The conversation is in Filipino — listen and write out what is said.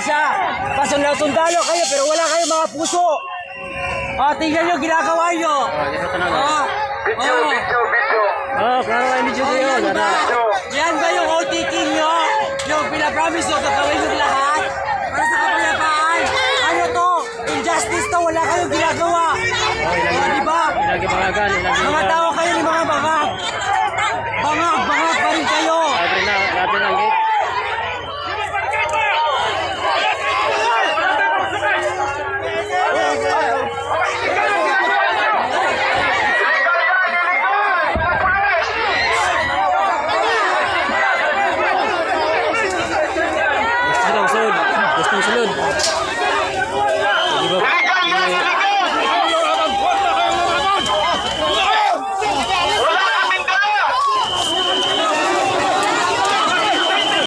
siya. Pasundalo kayo pero wala kayong mga puso. Tingnan nyo, ginagawa nyo. Klaro kayo video nyo. Yan ba yung OTT nyo? Yung pinapromise nyo gagawin?